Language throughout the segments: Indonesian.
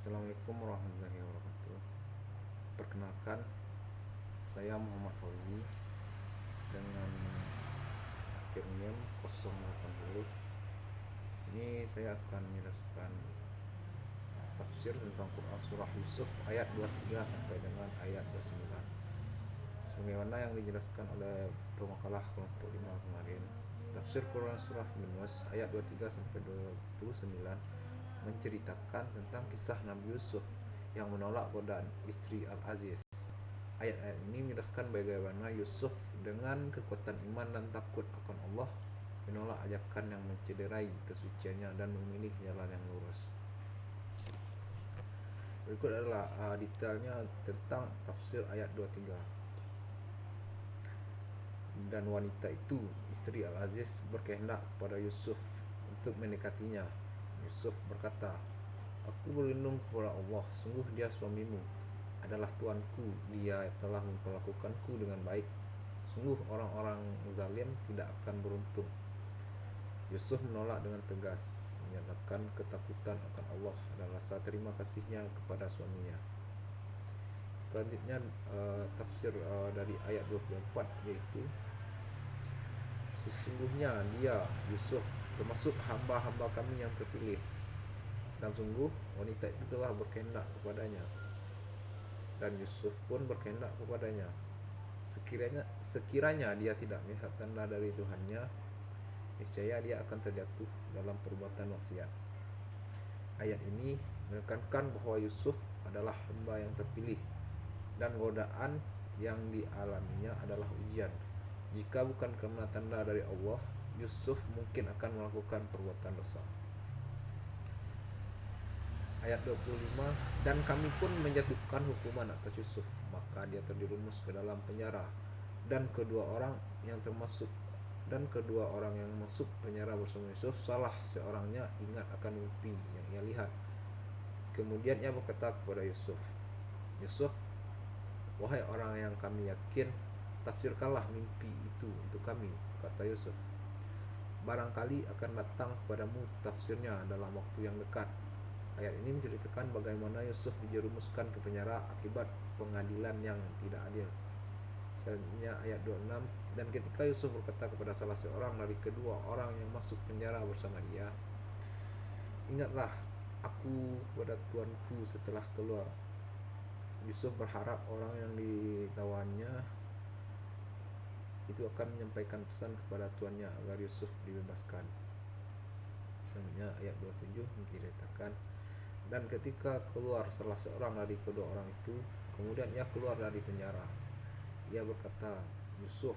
Assalamualaikum warahmatullahi wabarakatuh. Perkenalkan, saya Muhammad Fauzi dengan akhir NIM 080. Sini saya akan menjelaskan tafsir tentang Quran surah Yusuf ayat 23 sampai dengan ayat 29. Sebagaimana yang dijelaskan oleh pemakalah kelompok 5 kemarin, tafsir Quran surah Yunus ayat 23 sampai 29 menceritakan tentang kisah Nabi Yusuf yang menolak godaan istri Al-Aziz. Ayat-ayat ini menjelaskan bagaimana Yusuf dengan kekuatan iman dan takut akan Allah menolak ajakan yang mencederai kesuciannya dan memilih jalan yang lurus. Berikut adalah detailnya tentang tafsir ayat 23. Dan wanita itu, istri Al-Aziz, berkehendak kepada Yusuf untuk mendekatinya. Yusuf berkata, "Aku berlindung kepada Allah, sungguh dia suamimu adalah tuanku, dia telah memperlakukanku dengan baik. Sungguh orang-orang zalim tidak akan beruntung." Yusuf menolak dengan tegas, menyatakan ketakutan akan Allah dan rasa terima kasihnya kepada suaminya. Selanjutnya tafsir dari ayat 24, yaitu sesungguhnya dia, Yusuf, termasuk hamba-hamba kami yang terpilih, dan sungguh wanita itu telah berkehendak kepadanya, dan Yusuf pun berkehendak kepadanya. Sekiranya dia tidak melihat tanda dari Tuhannya, niscaya dia akan terjatuh dalam perbuatan maksiat. Ayat ini menekankan bahwa Yusuf adalah hamba yang terpilih dan godaan yang dialaminya adalah ujian. Jika bukan karena tanda dari Allah, Yusuf mungkin akan melakukan perbuatan dosa. Ayat 25, dan kami pun menjatuhkan hukuman atas Yusuf, maka dia terjerumus ke dalam penjara, dan kedua orang yang masuk penjara bersama Yusuf, salah seorangnya ingat akan mimpi yang ia lihat. Kemudian ia berkata kepada Yusuf, "Yusuf, wahai orang yang kami yakin, tafsirkanlah mimpi itu untuk kami." Kata Yusuf, "Barangkali akan datang kepadamu tafsirnya dalam waktu yang dekat." Ayat ini menceritakan bagaimana Yusuf dijerumuskan ke penjara akibat pengadilan yang tidak adil. Selanjutnya ayat 26, dan ketika Yusuf berkata kepada salah seorang dari kedua orang yang masuk penjara bersama dia, "Ingatlah aku kepada tuanku setelah keluar." Yusuf berharap orang yang ditawannya itu akan menyampaikan pesan kepada tuannya agar Yusuf dibebaskan. Selanjutnya ayat 27 menceritakan, dan ketika keluar salah seorang dari kedua orang itu, kemudian ia keluar dari penjara, ia berkata, "Yusuf,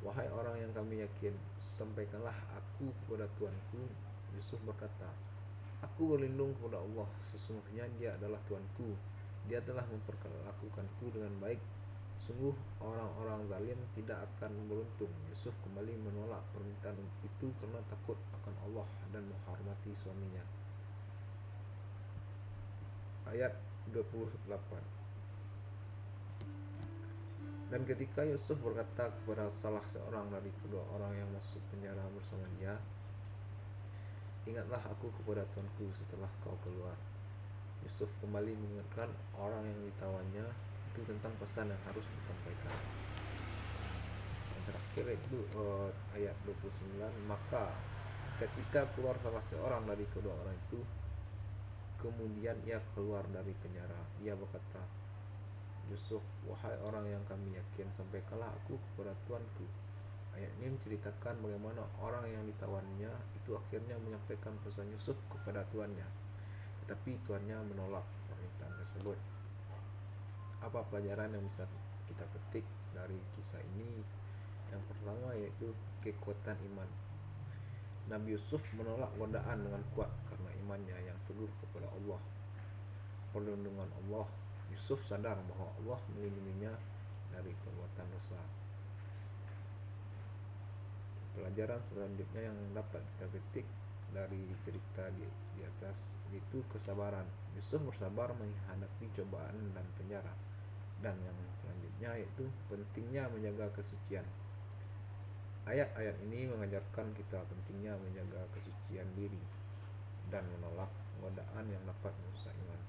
wahai orang yang kami yakin, sampaikanlah aku kepada tuanku." Yusuf berkata, "Aku berlindung kepada Allah, sesungguhnya dia adalah tuanku, dia telah memperlakukanku dengan baik. Sungguh orang-orang zalim tidak akan beruntung." Yusuf kembali menolak permintaan itu karena takut akan Allah dan menghormati suaminya. Ayat 28, dan ketika Yusuf berkata kepada salah seorang dari kedua orang yang masuk penjara bersama dia, "Ingatlah aku kepada tuanku setelah kau keluar." Yusuf kembali mengingatkan orang yang ditawannya itu tentang pesan yang harus disampaikan. Yang terakhir itu ayat 29, maka ketika keluar salah seorang dari kedua orang itu, kemudian ia keluar dari penjara, ia berkata, "Yusuf, wahai orang yang kami yakin, sampaikanlah aku kepada tuanku." Ayat ini menceritakan bagaimana orang yang ditawannya itu akhirnya menyampaikan pesan Yusuf kepada tuannya, tetapi tuannya menolak permintaan tersebut. Apa pelajaran yang bisa kita petik dari kisah ini? Yang pertama yaitu kekuatan iman. Nabi Yusuf menolak godaan dengan kuat karena imannya yang teguh kepada Allah, perlindungan Allah. Yusuf sadar bahwa Allah melindunginya dari perbuatan dosa. Pelajaran selanjutnya yang dapat kita petik dari cerita di atas yaitu kesabaran. Yusuf bersabar menghadapi cobaan dan penjara. Dan yang selanjutnya yaitu pentingnya menjaga kesucian. Ayat-ayat ini mengajarkan kita pentingnya menjaga kesucian diri dan menolak godaan perkataan yang dapat merusak iman.